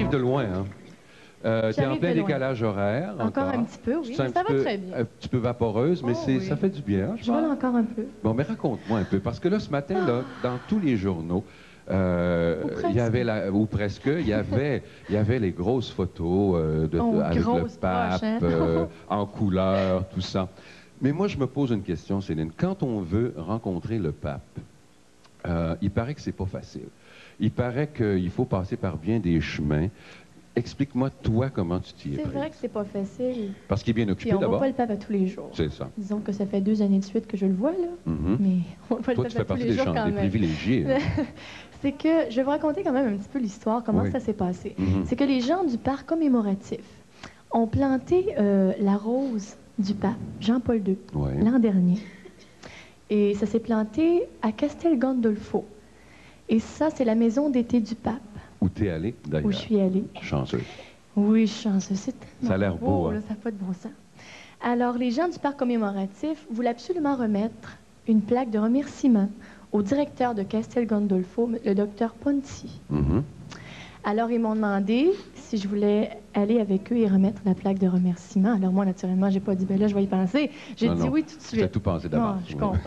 arrives de loin, hein? Tu es en plein décalage horaire. Encore un petit peu, oui. Ça va très bien. Un petit peu vaporeuse, mais ça fait du bien. Je vole encore un peu. Bon, mais raconte-moi un peu, parce que là, ce matin, là, dans tous les journaux, il y avait, ou presque, il y avait les grosses photos avec le pape, en couleur, tout ça. Mais moi, je me pose une question, Céline. Quand on veut rencontrer le pape, il paraît que c'est pas facile. Il paraît qu'il faut passer par bien des chemins. Explique-moi, toi, comment tu t'y es pris. C'est vrai que c'est pas facile. Parce qu'il est bien occupé, d'abord. On ne voit pas le pape à tous les jours. C'est ça. Disons que ça fait 2 années de suite que je le vois, là. Mais on voit le pape à tous les jours quand même. Toi, tu fais partie des privilégiés. C'est que, je vais vous raconter quand même un petit peu l'histoire, comment ça s'est passé. C'est que les gens du parc commémoratif ont planté la rose du pape, Jean-Paul II, l'an dernier. Et ça s'est planté à Castel Gandolfo. Et ça, c'est la maison d'été du pape. Où tu es allé, d'ailleurs? Où je suis allée. Chanceux. Oui, chanceux. C'est tellement ça a l'air beau, hein? Là, ça n'a pas de bon sens. Alors, les gens du parc commémoratif voulaient absolument remettre une plaque de remerciement au directeur de Castel Gandolfo, le docteur Ponti. Alors, ils m'ont demandé si je voulais aller avec eux et remettre la plaque de remerciement. Alors, moi, naturellement, j'ai pas dit, ben là, je vais y penser. J'ai dit oui tout de suite. Tu as tout pensé d'abord. Je comprends.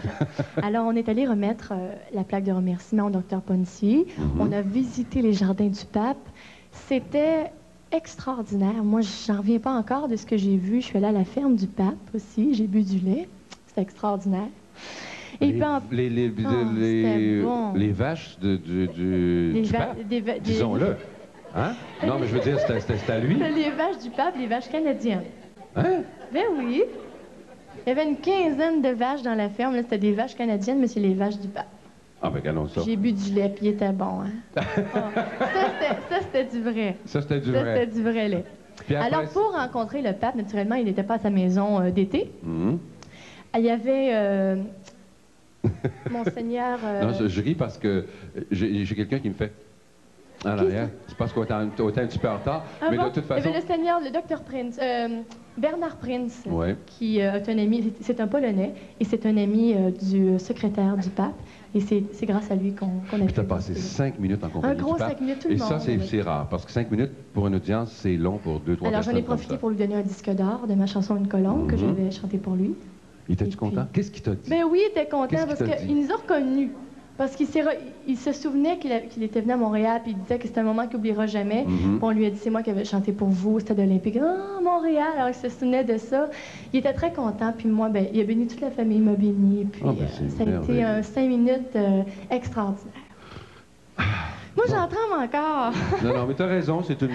Alors, on est allé remettre la plaque de remerciement au docteur Ponti. On a visité les jardins du pape. C'était extraordinaire. Moi, j'en reviens pas encore de ce que j'ai vu. Je suis allée à la ferme du pape aussi. J'ai bu du lait. C'était extraordinaire. Et les vaches du pape, disons-le. Hein? Non, mais je veux dire, c'était à lui. Les vaches du pape, les vaches canadiennes. Hein? Ben oui. Il y avait une quinzaine de vaches dans la ferme. Là, c'était des vaches canadiennes, mais c'est les vaches du pape. Ah, ben, regardons ça. J'ai bu du lait, puis il était bon, hein? Ça, c'était du vrai. Ça, c'était du vrai. Ça, c'était du vrai lait. Alors, pour rencontrer le pape, naturellement, il n'était pas à sa maison d'été. Il y avait... Monseigneur... Non, je ris parce que j'ai quelqu'un qui me fait en arrière. C'est parce qu'on est un petit peu en retard. Mais de toute façon... Il y avait le Seigneur, le docteur Prince, Bernard Prince, qui est un ami, c'est un Polonais, et c'est un ami du secrétaire du pape. Et c'est grâce à lui qu'on a pu... Tu as passé 5 minutes en compagnie du pape. 5 minutes, tout le monde. Et ça, c'est rare, parce que 5 minutes pour une audience, c'est long pour 2-3 personnes. Alors, j'en ai profité pour lui donner un disque d'or de ma chanson Une colombe, que j'avais chanté pour lui. Il était-tu content? Qu'est-ce qu'il t'a dit? Ben oui, il était content parce qu'il nous a reconnus. Parce qu'il se souvenait qu'il était venu à Montréal, puis il disait que c'était un moment qu'il n'oubliera jamais. On lui a dit, c'est moi qui avais chanté pour vous au Stade olympique. Ah, Montréal! Alors, il se souvenait de ça. Il était très content, puis moi, ben, il a béni toute la famille, il m'a béni. Puis ça a été un 5 minutes extraordinaire. Moi, j'en tremble encore. Non, mais t'as raison, c'est une...